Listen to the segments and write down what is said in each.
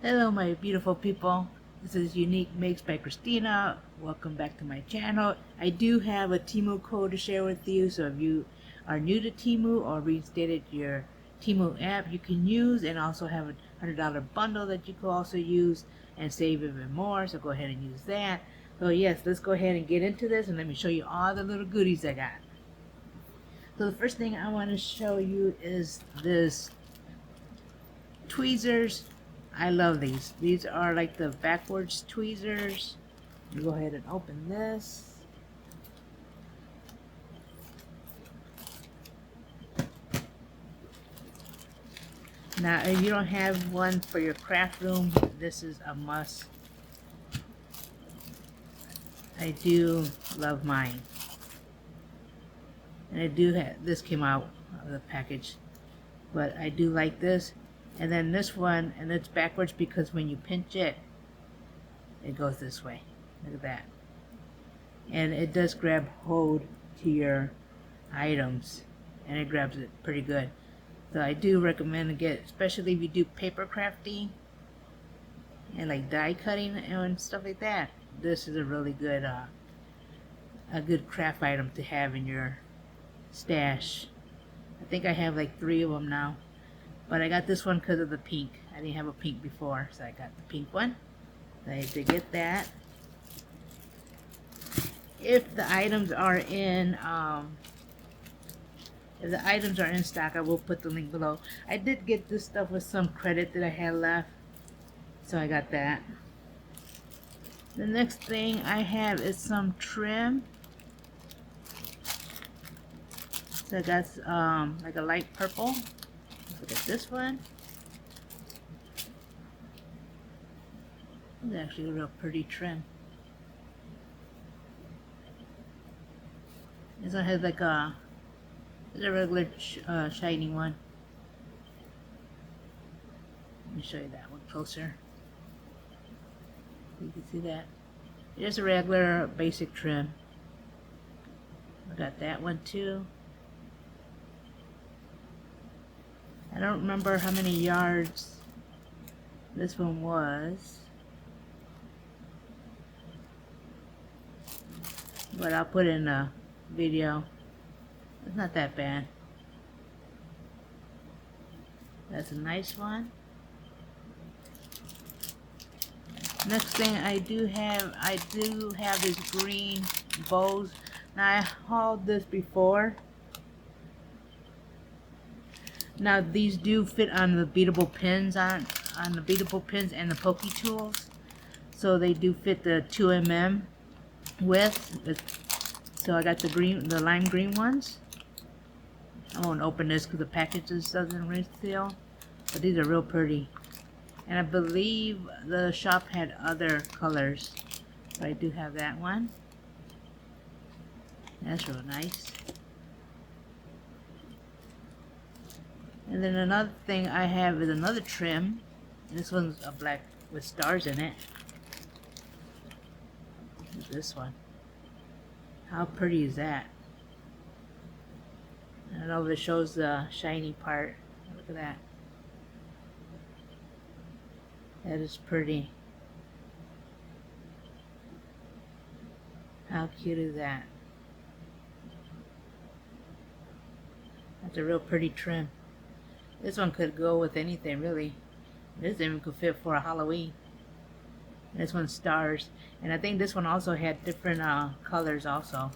Hello my beautiful people, this is Unique Makes by Christina. Welcome back to my channel. I do have a Temu code to share with you, so if you are new to Temu or reinstated your Temu app, you can use and also have a $100 bundle that you can also use and save even more, so go ahead and use that. So yes, let's go ahead and get into this and let me show you all the little goodies I got. So the first thing I want to show you is this tweezers. I love these. These are like the backwards tweezers. You go ahead and open this. Now, if you don't have one for your craft room, this is a must. I do love mine. And I do have, this came out of the package, but I do like this. And then this one, and it's backwards because when you pinch it, it goes this way. Look at that. And it does grab hold to your items, and it grabs it pretty good. So I do recommend to get, especially if you do paper crafting and like die cutting and stuff like that. This is a really good craft item to have in your stash. I think I have like 3 of them now, but I got this one because of the pink. I didn't have a pink before, so I got the pink one. So I had to get that. If the items are in stock, I will put the link below. I did get this stuff with some credit that I had left, so I got that. The next thing I have is some trim. So I got like a light purple. Look at this one. It's actually a real pretty trim. This one has like a regular shiny one. Let me show you that one closer. You can see that. It's a regular basic trim. I got that one too. I don't remember how many yards this one was, but I'll put in a video. It's not that bad. That's a nice one. Next thing I do have these green bows. Now I hauled this before. Now these do fit on the beatable pins on the beatable pins and the pokey tools. So they do fit the 2mm width. So I got the lime green ones. I won't open this because the package doesn't reseal, but these are real pretty. And I believe the shop had other colors, but I do have that one. That's real nice. And then another thing I have is another trim. This one's a black with stars in it. This one. How pretty is that? I don't know if it shows the shiny part. Look at that. That is pretty. How cute is that? That's a real pretty trim. This one could go with anything really. This even could fit for a Halloween. This one's stars, and I think this one also had different colors also.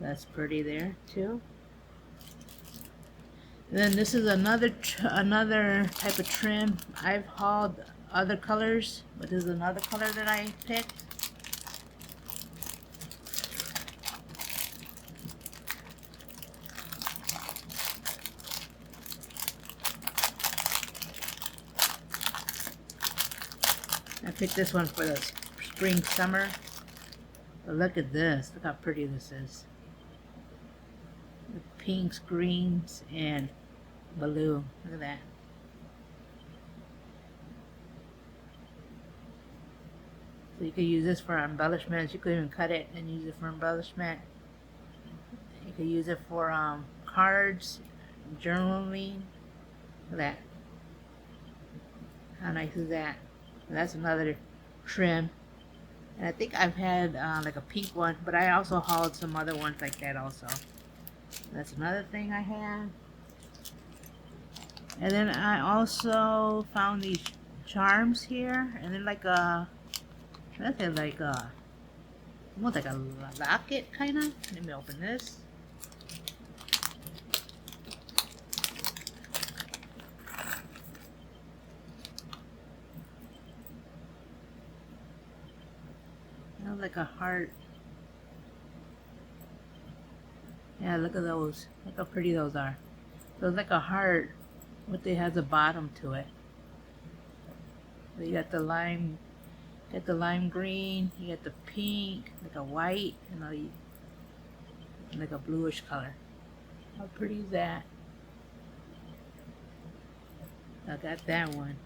That's pretty there too. And then this is another type of trim. I've hauled other colors, but this is another color that I picked. I picked this one for the spring summer. But look at this. Look how pretty this is. The pinks, greens, and blue. Look at that. So you could use this for embellishments. You could even cut it and use it for embellishment. You could use it for cards, journaling. Look at that. How nice is that? That's another trim. And I think I've had like a pink one, but I also hauled some other ones like that also. That's another thing I have. And then I also found these charms here, and they're like a, nothing like a, almost like a locket kind of. Let me open this. Like a heart. Yeah, look at those. Look how pretty those are. So it's like a heart, but it has a bottom to it. So you got the lime green, you got the pink, like a white, and like a bluish color. How pretty is that? I got that one.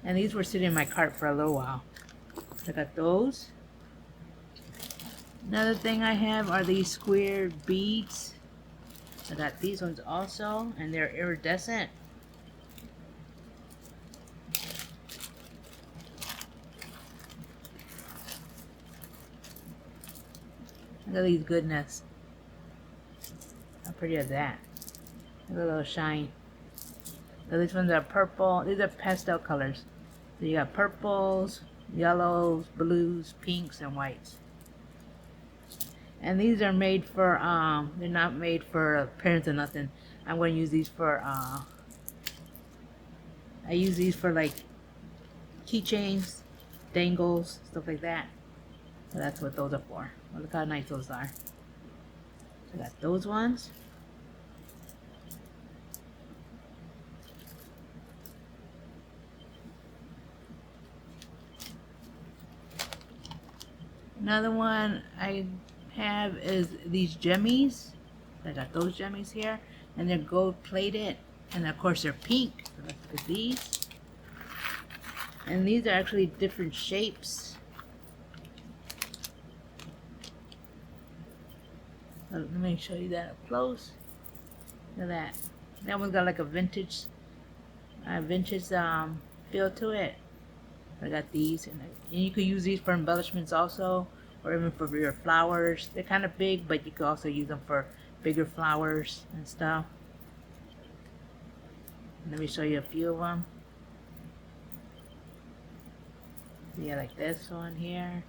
And these were sitting in my cart for a little while. I got those. Another thing I have are these square beads. I got these ones also, and they're iridescent. Look at these goodness. How pretty is that? Look at a little shine. So these ones are purple. These are pastel colors. So you got purples, yellows, blues, pinks, and whites. And these are made for, they're not made for parents or nothing. I'm going to use these for, I use these for like keychains, dangles, stuff like that. So that's what those are for. Well, look how nice those are. So I got those ones. Another one I have is these jemmies. I got those jemmies here, and they're gold plated, and of course they're pink. So let's look at these. And these are actually different shapes. Let me show you that up close. Look at that. That one's got like a vintage feel to it. I got these, and you could use these for embellishments also, or even for your flowers. They're kind of big, but you could also use them for bigger flowers and stuff. Let me show you a few of them. Yeah, like this one here.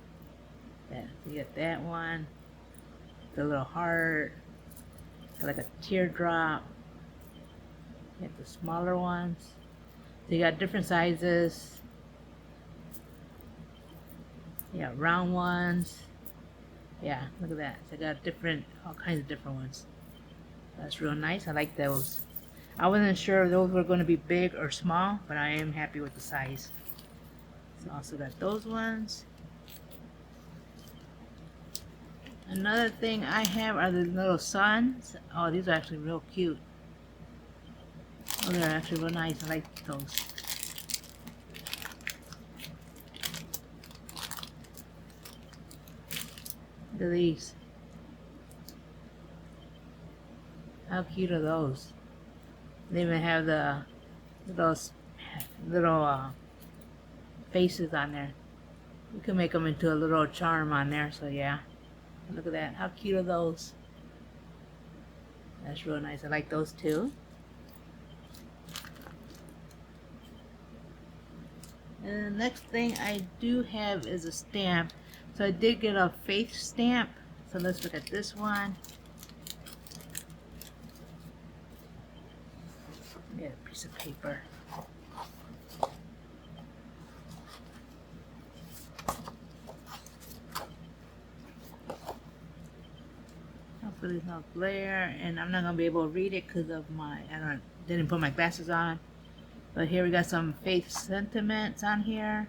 You got that one. The little heart. Like a teardrop. You got the smaller ones. So you got different sizes. Yeah, round ones. Yeah, look at that. So I got all kinds of different ones. That's real nice. I like those. I wasn't sure if those were going to be big or small, but I am happy with the size. So also got those ones. Another thing I have are the little suns. Oh, these are actually real cute. Oh, they're actually real nice. I like those. Look at these. How cute are those? They even have the little faces on there. You can make them into a little charm on there. So yeah, look at that. How cute are those? That's real nice. I like those too. And the next thing I do have is a stamp. So I did get a faith stamp. So let's look at this one. Get a piece of paper. Hopefully there's no glare, and I'm not gonna be able to read it because of didn't put my glasses on. But here we got some faith sentiments on here.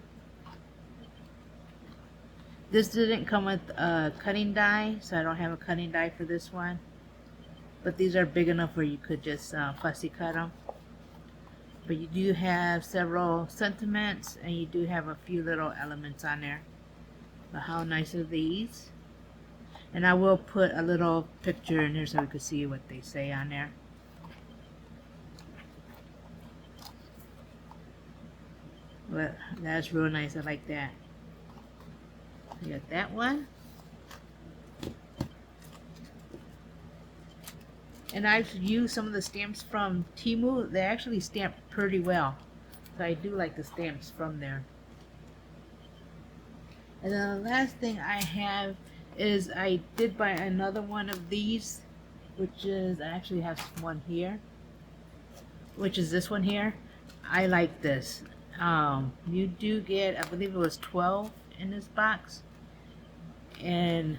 This didn't come with a cutting die, so I don't have a cutting die for this one. But these are big enough where you could just fussy cut them. But you do have several sentiments, and you do have a few little elements on there. But how nice are these? And I will put a little picture in here so we can see what they say on there. But that's real nice. I like that. You got that one. And I've used some of the stamps from Temu. They actually stamp pretty well. So I do like the stamps from there. And then the last thing I have is I did buy another one of these, which is, I actually have one here, which is this one here. I like this. You do get, I believe it was 12 in this box. And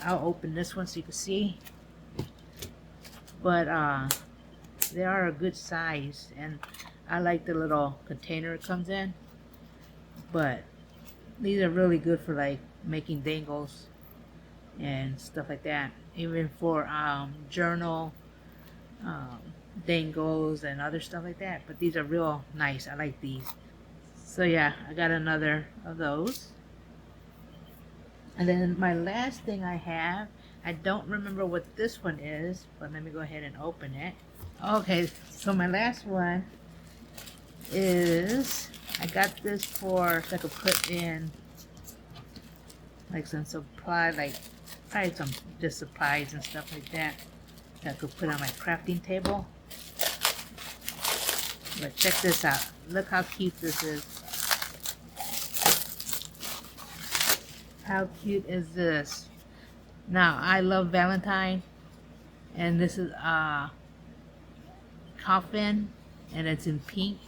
I'll open this one so you can see. But they are a good size, and I like the little container it comes in. But these are really good for like making dangles and stuff like that, even for journal dangles and other stuff like that. But these are real nice. I like these. So yeah, I got another of those. And then my last thing I have, I don't remember what this one is, but let me go ahead and open it. Okay, so my last one is, I got this for, so I could put in like some supply, like probably some just supplies and stuff like that, that I could put on my crafting table. But check this out. Look how cute this is. How cute is this? Now, I love Valentine, and this is a coffin, and it's in pink.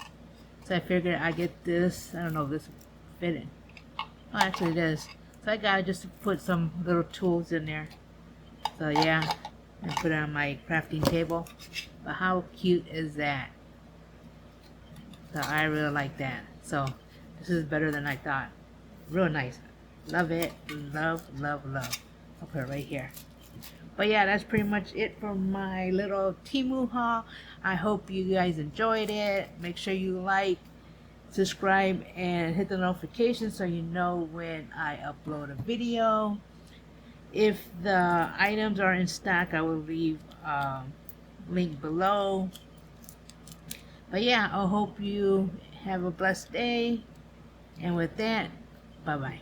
So I figured I'd get this. I don't know if this will fit in. Oh, actually it is. So I got just to put some little tools in there. So yeah, and put it on my crafting table. But how cute is that? So I really like that. So this is better than I thought. Real nice. Love it. Love, love, love. I'll put it right here. But yeah, that's pretty much it for my little Temu haul. I hope you guys enjoyed it. Make sure you like, subscribe, and hit the notification so you know when I upload a video. If the items are in stock, I will leave a link below. But yeah, I hope you have a blessed day. And with that, bye-bye.